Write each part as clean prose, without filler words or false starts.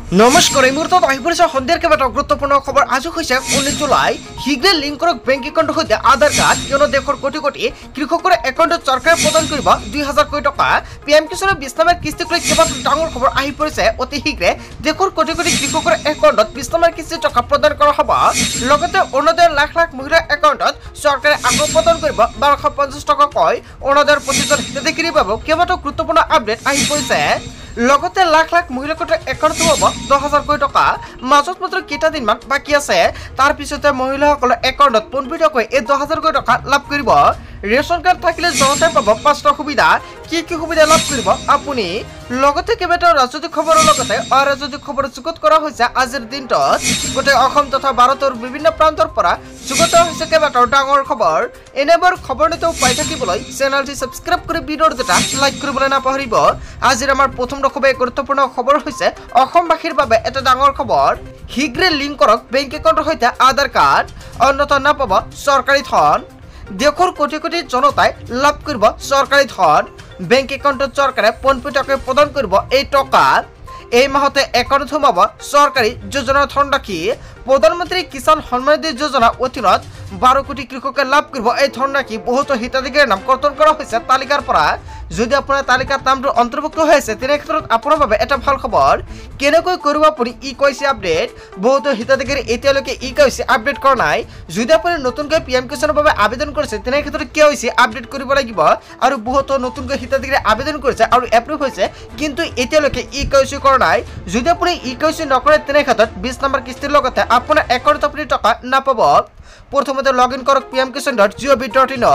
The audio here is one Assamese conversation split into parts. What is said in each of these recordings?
নমস্কাৰ এই মুহূৰ্তত আহি পৰিছে সন্ধিয়াৰ কেইবাটাও গুৰুত্বপূৰ্ণ খবৰ। আজি হৈছে 19 জুলাই। শীঘ্ৰে লিংক কৰক বেংক একাউণ্টৰ সৈতে আধাৰ কাৰ্ড, কিয়নো দেশৰ কোটি কোটি কৃষকৰ একাউণ্টত চৰকাৰে প্ৰদান কৰিব 2000 কোটি টকা। পিএম কিষাণৰ 20 নম্বৰ কিস্তিক লৈ কেইবাটাও ডাঙৰ খবৰ আহি পৰিছে। অতি শীঘ্ৰে দেশৰ কোটি কোটি কৃষকৰ একাউণ্টত 20 নম্বৰ কিস্তিৰ টকা প্ৰদান কৰা হ'ব। লগতে অৰুণোদয়ৰ লাখ লাখ মহিলাৰ একাউণ্টত চৰকাৰে আকৌ প্ৰদান কৰিব 1250 টকাকৈ। অৰুণোদয়ৰ প্ৰতিজন হিতাধিকাৰীৰ বাবে কেইবাটাও গুৰুত্বপূৰ্ণ আপডেট আহি পৰিছে। লগতে লাখ লাখ মহিলাৰ একাউণ্টত হ'ব 10,000 কোটি টকা। মাজত মাত্ৰ কেইটা দিনমান বাকী আছে, তাৰ পিছতে মহিলাসকলৰ একাউণ্টত পোনপটীয়াকৈ এই 10,000 কোটি টকা লাভ কৰিব। ৰেচন কাৰ্ড থাকিলে জনতাই পাব 5টা সুবিধা। কি কি সুবিধা লাভ কৰিব আপুনি? লগতে কেইবাটাও ৰাজনৈতিক খবৰৰ লগতে অৰাজনৈতিক খবৰ যুগুত কৰা হৈছে আজিৰ দিনটোত। গোটেই অসম তথা ভাৰতৰ বিভিন্ন প্ৰান্তৰ পৰা যুগুত হৈছে কেইবাটাও ডাঙৰ খবৰ। এনেবোৰ খবৰ নিতৌ পাই থাকিবলৈ চেনেলটি ছাবস্ক্ৰাইব কৰি ভিডিঅ'ৰ দুটা লাইক কৰিবলৈ নাপাহৰিব। আজিৰ আমাৰ প্ৰথম খুবেই গুৰুত্বপূৰ্ণ খবৰ হৈছে অসমবাসীৰ বাবে এটা ডাঙৰ খবৰ। শীঘ্ৰে লিংক কৰক বেংক একাউণ্টৰ সৈতে আধাৰ কাৰ্ড, অন্যথা নাপাব চৰকাৰী ধন। দেশৰ কোটি কোটি জনতাই লাভ কৰিব চৰকাৰী ধন। বেংক একাউণ্টত চৰকাৰে পোনপটীয়াকৈ প্ৰদান কৰিব এই টকা। এই মাহতে একাউণ্টত সোমাব চৰকাৰী যোজনাৰ ধনৰাশি। প্ৰধানমন্ত্ৰী কিষাণ সন্মান নিধি যোজনাৰ অধীনত 12 কোটি কৃষকে লাভ কৰিব এই ধনৰাশি। বহুতো হিতাধিকাৰীৰ নাম কৰ্তন কৰা হৈছে তালিকাৰ পৰা। যদি আপোনাৰ তালিকাত নামটো অন্তৰ্ভুক্ত হৈ আছে তেনে ক্ষেত্ৰত আপোনাৰ বাবে এটা ভাল খবৰ। কেনেকৈ কৰিব আপুনি ই-কেৱাইচি আপডেট? বহুতো হিতাধিকাৰী এতিয়ালৈকে ই-কেৱাইচি আপডেট কৰা নাই। যদি আপুনি নতুনকৈ পিএম কিষাণৰ বাবে আবেদন কৰিছে তেনে ক্ষেত্ৰত কে.ৱাই.চি আপডেট কৰিব লাগিব। আৰু বহুতো নতুনকৈ হিতাধিকাৰী আবেদন কৰিছে আৰু এপ্ৰুভ হৈছে, কিন্তু এতিয়ালৈকে ই-কেৱাইচি কৰা নাই। যদি আপুনি ই-কেৱাইচি নকৰে তেনে ক্ষেত্ৰত 20 নম্বৰ কিস্তিৰ লগতে আপোনাৰ একাউণ্টত আপুনি টকা নাপাব। প্ৰথমতে লগ ইন কৰক pmkisan.gov.in।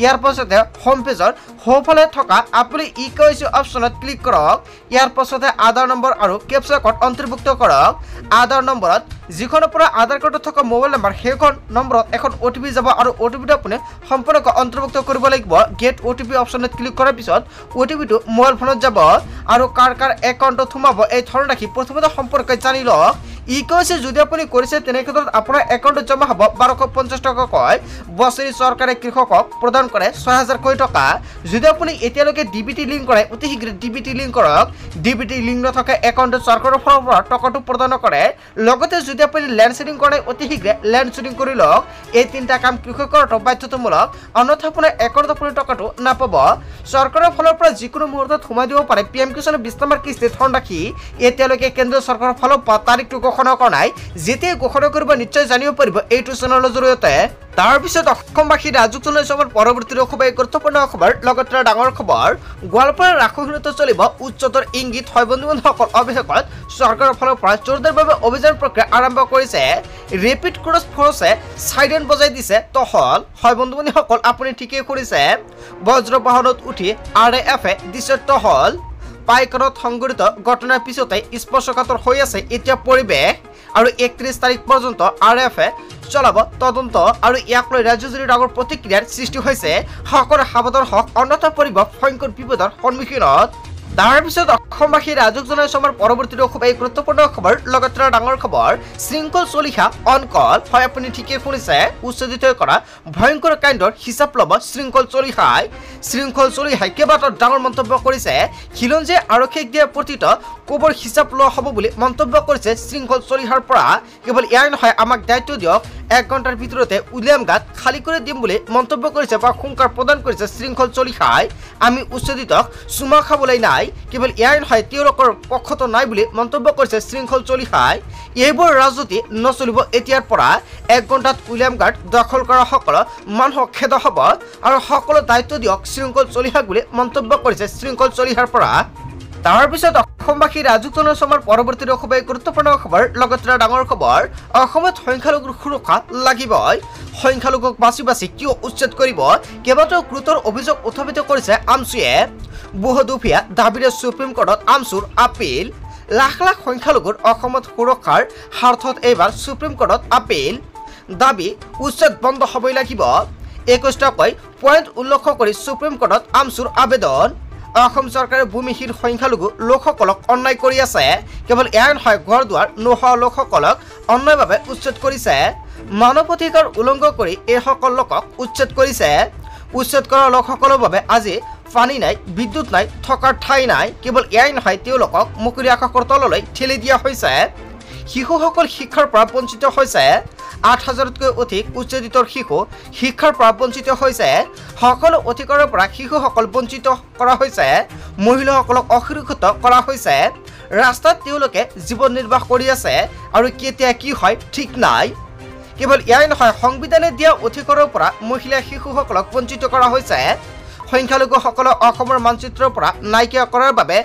ইয়াৰ পাছতে হোম পেজৰ সোঁফালে থকা আপুনি ই-কেৱাইচি অপশ্যনত ক্লিক কৰক। ইয়াৰ পাছতে আধাৰ নম্বৰ আৰু কেপচা কোড অন্তৰ্ভুক্ত কৰক। আধাৰ নম্বৰত যিখনৰ পৰা আধাৰ কাৰ্ডত থকা মোবাইল নম্বৰ সেইখন নম্বৰত এখন OTP যাব আৰু OTPটো আপুনি সম্পূৰ্ণকৈ অন্তৰ্ভুক্ত কৰিব লাগিব। গেট OTP অপশ্যনত ক্লিক কৰাৰ পিছত OTPটো মোবাইল ফোনত যাব আৰু কাৰ কাৰ একাউণ্টত সোমাব এই ধনৰাশি প্ৰথমতে সম্পৰ্কে জানি লওক। ই-কেৱাইচি যদি আপুনি কৰিছে তেনে ক্ষেত্ৰত আপোনাৰ একাউণ্টত জমা হ'ব 1250 টকাকৈ। বছৰি চৰকাৰে কৃষকক প্ৰদান কৰে 6,000 কোটি টকা। যদি আপুনি এতিয়ালৈকে DBT লিংক কৰে অতি শীঘ্ৰে DBT লিংক কৰক। DBT লিংক নথকা একাউণ্টত চৰকাৰৰ ফালৰ পৰা টকাটো প্ৰদান কৰে। লগতে যদি আপুনি লেণ্ড শ্বুটিং কৰে অতি শীঘ্ৰে লেণ্ড শ্বুটিং কৰি লওক। এই তিনিটা কাম কৃষক কৰাটো বাধ্যতামূলক, অন্যথা আপোনাৰ একাউণ্টত আপুনি টকাটো নাপাব। চৰকাৰৰ ফালৰ পৰা যিকোনো মুহূৰ্তত সোমাই দিব পাৰে পিএম কিষাণৰ 20 নম্বৰ কিস্তিৰ ধনৰাশি। এতিয়ালৈকে কেন্দ্ৰীয় চৰকাৰৰ ফালৰ পৰা তাৰিখটো ঘোষণা কৰা নাই। যেতিয়া ঘোষণা কৰিব নিশ্চয় জানিব পাৰিব এইটো চেনেলৰ জৰিয়তে। তাৰপিছত অসমবাসী ৰাজুক জনাইছে পৰৱৰ্তী খুবেই গুৰুত্বপূৰ্ণ খবৰ। লগতে ডাঙৰ খবৰ, গোৱালপাৰা ৰাসহীনতা চলিব উচ্চতৰ ইংগিত হয় বন্ধুসকল। অভিষেকত চৰকাৰৰ ফালৰ পৰা জোৰদাৰভাৱে অভিযান প্ৰক্ৰিয়া আৰম্ভ কৰিছে। ৰেপিড ক্ৰছ ফ'ৰ্চে চাইৰেন বজাই দিছে টহল। হয় বন্ধুসকল, আপুনি ঠিকেই কৰিছে। বজ্ৰ বাহনত উঠি RAF-এ দিছে টহল। পাইকানত সংঘটিত ঘটনাৰ পিছতে স্পৰ্শকাতৰ হৈ আছে এতিয়া পৰিৱেশ। আৰু 31 তাৰিখ পৰ্যন্ত RAF-এ চলাব তদন্ত আৰু ইয়াক লৈ ৰাজ্যজুৰি ডাঙৰ প্ৰতিক্ৰিয়াৰ সৃষ্টি হৈছে। সকলোৰে সাৱধান হওক, অন্যথা পৰিব ভয়ংকৰ বিপদৰ সন্মুখীনত। তাৰপিছত অসমবাসী ৰাজুক জনাইছে আমাৰ পৰৱৰ্তী খুবেই গুৰুত্বপূৰ্ণ খবৰ। লগতে ডাঙৰ খবৰ, শৃংখল চলিহা অন কল। হয় আপুনি ঠিকেই শুনিছে। উচ্ছেদিত কৰা ভয়ংকৰ কাণ্ডৰ হিচাপ ল'ব শৃংখল চলিহাই। শৃংখল চলিহাই কেইবাটাও ডাঙৰ মন্তব্য কৰিছে। খিলঞ্জীয়া আৰক্ষীক দিয়া প্ৰতিত কোবৰ হিচাপ লোৱা হ'ব বুলি মন্তব্য কৰিছে শৃংখল চলিহাৰ পৰা। কেৱল এয়াই নহয়, আমাক দায়িত্ব দিয়ক, 1 ঘণ্টাৰ ভিতৰতে উলিয়াম গাত খালী কৰি দিম বুলি মন্তব্য কৰিছে বা হুংকাৰ প্ৰদান কৰিছে শৃংখল চলিহাই। আমি উচ্ছেদিতক চুমা খাবলৈ নাই, কেৱল এয়াই নহয়, তেওঁলোকৰ পক্ষতো নাই বুলি মন্তব্য কৰিছে শৃংখল চলিহাই। এইবোৰ ৰাজনীতি নচলিব এতিয়াৰ পৰা। 1 ঘণ্টাত উইলিয়াম গাৰ্ড দখল কৰা সকলো মানুহক খেদ হ'ব আৰু সকলো দায়িত্ব দিয়ক শৃংখল চলিহাক বুলি মন্তব্য কৰিছে শৃংখল চলিহাৰ পৰা। তাৰপিছত অসমবাসী ৰাজুক জনাইছে আমাৰ পৰৱৰ্তী খুবেই গুৰুত্বপূৰ্ণ খবৰ। লগতে ডাঙৰ খবৰ, অসমত সংখ্যালঘুৰ সুৰক্ষা লাগিবই। সংখ্যালঘুক বাছি বাছি কিয় উচ্ছেদ কৰিব? কেইবাটাও গুৰুতৰ অভিযোগ উত্থাপিত কৰিছে আমছুৱে। বহুদফীয়া দাবীৰে সুপ্ৰিম কোৰ্টত আমছুৰ আপিল। লাখ লাখ সংখ্যালঘুৰ অসমত সুৰক্ষাৰ স্বাৰ্থত এইবাৰ সুপ্ৰিম কোৰ্টত আপিল। দাবী উচ্ছেদ বন্ধ হ'বই লাগিব। 21টাকৈ পইণ্ট উল্লেখ কৰি সুপ্ৰিম কোৰ্টত আমছুৰ আবেদন। অসম চৰকাৰে ভূমিহীন সংখ্যালঘু লোকসকলক অন্যায় কৰি আছে। কেৱল এয়াই নহয়, ঘৰ দুৱাৰ নোহোৱা লোকসকলক অন্যায়ভাৱে উচ্ছেদ কৰিছে। মানৱ অধিকাৰ উলংঘন কৰি এইসকল লোকক উচ্ছেদ কৰিছে। উচ্ছেদ কৰা লোকসকলৰ বাবে আজি পানী নাই, বিদ্যুৎ নাই, থকাৰ ঠাই নাই। কেৱল এয়াই নহয়, তেওঁলোকক মুকলি আকাশৰ তললৈ ঠেলি দিয়া হৈছে। শিশুসকল শিক্ষাৰ পৰা বঞ্চিত হৈছে। ৮,০০০তকৈ অধিক উচ্ছেদিত শিশু শিক্ষাৰ পৰা বঞ্চিত হৈছে। সকলো অধিকাৰৰ পৰা শিশুসকল বঞ্চিত কৰা হৈছে। মহিলাসকলক অসুৰক্ষিত কৰা হৈছে। ৰাস্তাত তেওঁলোকে জীৱন নিৰ্বাহ কৰি আছে আৰু কেতিয়া কি হয় ঠিক নাই। কেৱল এয়াই নহয়, সংবিধানে দিয়া অধিকাৰৰ পৰা মহিলা শিশুসকলক বঞ্চিত কৰা হৈছে। সংখ্যালঘুসকলক অসমৰ মানচিত্ৰৰ পৰা নাইকিয়া কৰাৰ বাবে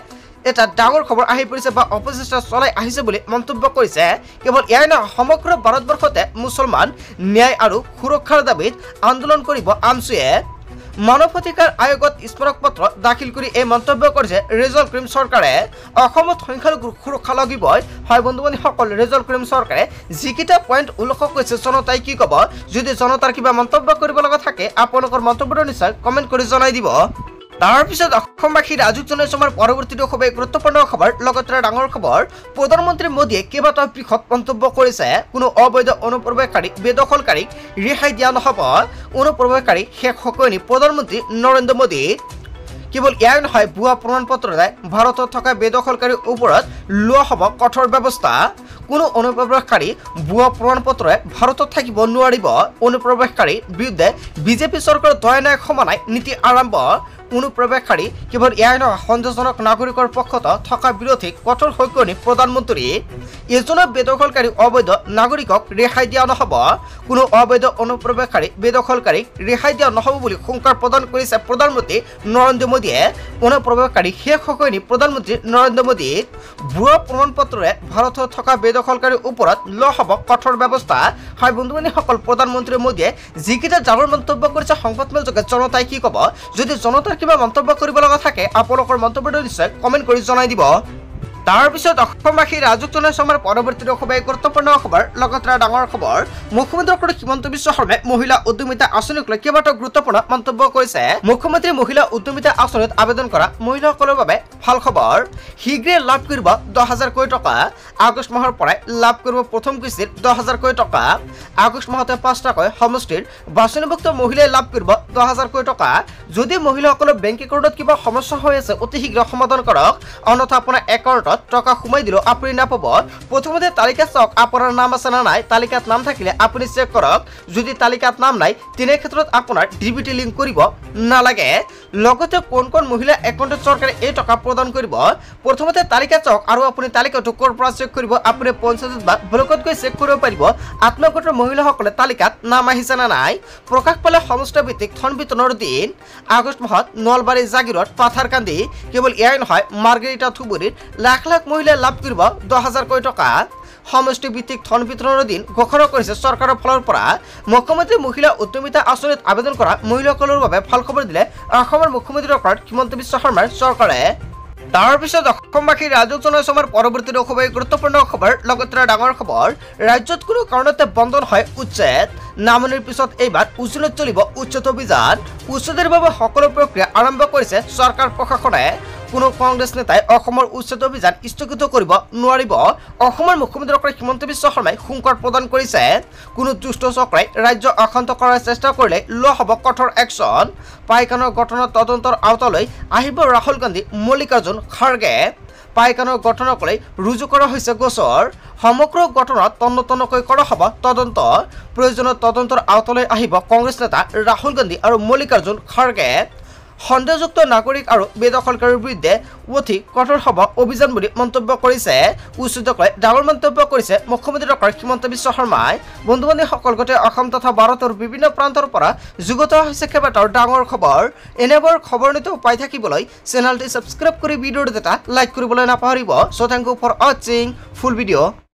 এটা ডাঙৰ খবৰ আহি পৰিছে বা অপচেষ্টা চলাই আহিছে বুলি মন্তব্য কৰিছে। কেৱল এয়াই নহয়, সমগ্ৰ ভাৰতবৰ্ষতে মুছলমান ন্যায় আৰু সুৰক্ষাৰ দাবীত আন্দোলন কৰিব আমছুৱে। মানৱ অধিকাৰ আয়োগত স্মাৰক পত্ৰ দাখিল কৰি এই মন্তব্য কৰিছে ৰেজল ক্ৰিম চৰকাৰে। অসমত সংখ্যালঘুৰ সুৰক্ষা লাগিবই। হয় বন্ধু-বান্ধৱীসকল, ৰেজল ক্ৰিম চৰকাৰে যিকেইটা পইণ্ট উল্লেখ কৰিছে, জনতাই কি ক'ব? যদি জনতাৰ কিবা মন্তব্য কৰিব লগা থাকে, আপোনালোকৰ মন্তব্যটো নিশ্চয় কমেণ্ট কৰি জনাই দিব। তাৰপিছত অসমবাসী ৰাজুক জনাইছো আমাৰ পৰৱৰ্তীটো খুবেই গুৰুত্বপূৰ্ণ খবৰ, লগতে ডাঙৰ খবৰ। প্ৰধানমন্ত্ৰী মোদীয়ে কেইবাটাও বৃহৎ মন্তব্য কৰিছে। কোনো অবৈধ অনুপ্ৰৱেশকাৰী বেদখলকাৰীক ৰেহাই দিয়া নহ'ব। অনুপ্ৰৱেশকাৰী শেষ হকনি প্ৰধানমন্ত্ৰী নৰেন্দ্ৰ মোদী। কেৱল এয়াই নহয়, ভুৱা প্ৰমাণ পত্ৰৰে ভাৰতত থকা বেদখলকাৰীৰ ওপৰত লোৱা হ'ব কঠোৰ ব্যৱস্থা। কোনো অনুপ্ৰৱেশকাৰী ভুৱা প্ৰমাণ পত্ৰৰে ভাৰতত থাকিব নোৱাৰিব। অনুপ্ৰৱেশকাৰীৰ বিৰুদ্ধে বিজেপি চৰকাৰৰ দয়া নাই ক্ষমা নাই নীতি আৰম্ভ। অনুপ্ৰৱেশকাৰী কেৱল এয়াই নহয়, সন্দেহজনক নাগৰিকৰ পক্ষত থকা বিৰোধীক কঠোৰ সক্যনি প্ৰধানমন্ত্ৰী। এজনৰ বেদখলকাৰী অবৈধ নাগৰিকক ৰেহাই দিয়া নহ'ব। কোনো অবৈধ অনুপ্ৰৱেশকাৰী বেদখলকাৰীক ৰেহাই দিয়া নহ'ব বুলি হুংকাৰ প্ৰদান কৰিছে প্ৰধানমন্ত্ৰী নৰেন্দ্ৰ মোদীয়ে। অনুপ্ৰৱেশকাৰী শেষ হকনি প্ৰধানমন্ত্ৰী নৰেন্দ্ৰ মোদী। ভুৱা প্ৰমাণ পত্ৰৰে ভাৰতত থকা বেদখলকাৰীৰ ওপৰত লোৱা হ'ব কঠোৰ ব্যৱস্থা। হয় বন্ধু-বান্ধৱীসকল, প্ৰধানমন্ত্ৰী মোদীয়ে যিকেইটা ডাঙৰ মন্তব্য কৰিছে, সংবাদমেলযোগে জনতাই কি ক'ব? যদি জনতাৰ কিবা মন্তব্য কৰিব লগা থাকে, আপোনালোকৰ মন্তব্যটো নিশ্চয় কমেণ্ট কৰি জনাই দিব। তাৰপিছত অসমবাসী ৰাজুক জনাইছো আমাৰ পৰৱৰ্তী খুবেই গুৰুত্বপূৰ্ণ খবৰ, লগতে ডাঙৰ খবৰ। মুখ্যমন্ত্ৰী হিমন্ত বিশ্ব শৰ্মাই মহিলা উদ্যমিতা আঁচনিক লৈ কেইবাটাও গুৰুত্বপূৰ্ণ মন্তব্য কৰিছে। মুখ্যমন্ত্ৰী মহিলা উদ্যমিতা আঁচনিত আবেদন কৰা মহিলাসকলৰ বাবে ভাল খবৰ। শীঘ্ৰে লাভ কৰিব 10,000 কোটি টকা। আগষ্ট মাহৰ পৰাই লাভ কৰিব প্ৰথম কিস্তিৰ 10,000 কোটি টকা। আগষ্ট মাহতে 5টাকৈ সমষ্টিৰ বাছনিভুক্ত মহিলাই লাভ কৰিব 10,000 কোটি টকা। যদি মহিলাসকলৰ বেংক একাউণ্টত কিবা সমস্যা হৈ আছে, অতি শীঘ্ৰে সমাধান কৰক, অন্যথা আপোনাৰ একাউণ্টত টকা সোমাই দিলেও আপুনি নাপাব। প্ৰথমতে তালিকা চাওক, আপোনাৰ নাম আছে না নাই। তালিকাত নাম থাকিলে আপুনি চেক কৰক। যদি তালিকাত নাম নাই, তেনে ক্ষেত্ৰত আপোনাৰ ডিবিটি লিংক কৰিব নালাগে। লগতে কোন কোন মহিলা একাউণ্টত চৰকাৰে এই টকা প্ৰদান কৰিব, প্ৰথমতে তালিকা চাওক আৰু আপুনি তালিকাটো ক'ৰ পৰা চেক কৰিব? আপুনি পঞ্চায়ত বা ব্লকত গৈ চেক কৰিব পাৰিব আত্মগোটৰ মহিলাসকলে তালিকাত নাম আহিছে না নাই। প্ৰকাশ পালে সমষ্টি ভিত্তিক ধন বিতৰণৰ দিন। আগষ্ট মাহত নলবাৰী, জাগিৰোড, পাথাৰকান্দি। কেৱল এয়াই নহয়, মাৰ্গেৰিটা ধুবুৰীৰ লাখ লাখ মহিলাই লাভ কৰিব 10,000 কোটি টকা। সমষ্টি ভিত্তিক ধন বিতৰণৰ দিন ঘোষণা কৰিছে চৰকাৰৰ ফালৰ পৰা। মুখ্যমন্ত্ৰী মহিলা উদ্যমিতা আঁচনিত আবেদন কৰা মহিলাসকলৰ বাবে ভাল খবৰ দিলে অসমৰ মুখ্যমন্ত্ৰী ডক্টৰ হিমন্ত বিশ্ব শৰ্মাৰ চৰকাৰে। তাৰপিছত অসমবাসী ৰাজুক জনাইছো আমাৰ পৰৱৰ্তী খুবেই গুৰুত্বপূৰ্ণ খবৰ, লগতে ডাঙৰ খবৰ। ৰাজ্যত কোনো কাৰণতে বন্ধ নহয় উচ্ছেদ। নামনিৰ পিছত এইবাৰ উজনিত চলিব উচ্ছেদ অভিযান। উচ্ছেদৰ বাবে সকলো প্ৰক্ৰিয়া আৰম্ভ কৰিছে চৰকাৰ প্ৰশাসনে। কোনো কংগ্ৰেছ নেতাই অসমৰ উচ্ছেদ অভিযান স্থগিত কৰিব নোৱাৰিব। অসমৰ মুখ্যমন্ত্ৰী ডক্টৰ হিমন্ত বিশ্ব শৰ্মাই হুংকাৰ প্ৰদান কৰিছে। কোনো দুষ্ট চক্ৰাই ৰাজ্য অশান্ত কৰাৰ চেষ্টা কৰিলে লোৱা হ'ব কঠোৰ একশ্যন। পাইকানৰ ঘটনাৰ তদন্তৰ আওতালৈ আহিব ৰাহুল গান্ধী, মল্লিকাৰ্জুন খাৰ্গে। পাইকানৰ ঘটনাক লৈ ৰুজু কৰা হৈছে গোচৰ। সমগ্ৰ ঘটনাত তন্নতন্নকৈ কৰা হ'ব তদন্ত। প্ৰয়োজনীয় তদন্তৰ আওতালৈ আহিব কংগ্ৰেছ নেতা ৰাহুল গান্ধী আৰু মল্লিকাৰ্জুন খাৰ্গে। সন্দেহযুক্ত নাগৰিক আৰু বেদখলকাৰীৰ বিৰুদ্ধে অধিক কঠোৰ হ'ব অভিযান বুলি মন্তব্য কৰিছে। উচ্ছেদক লৈ ডাঙৰ মন্তব্য কৰিছে মুখ্যমন্ত্ৰী ডক্টৰ হিমন্ত বিশ্ব শৰ্মাই। বন্ধু-বান্ধৱীসকল, গোটেই অসম তথা ভাৰতৰ বিভিন্ন প্ৰান্তৰ পৰা যুগুত হৈছে কেইবাটাও ডাঙৰ খবৰ। এনেবোৰ খবৰ নিতৌ পাই থাকিবলৈ চেনেলটি ছাবস্ক্ৰাইব কৰি ভিডিঅ'টো এটা লাইক কৰিবলৈ নাপাহৰিব। চ' থেংক ইউ ফৰ ৱাচিং ফুল ভিডিঅ'।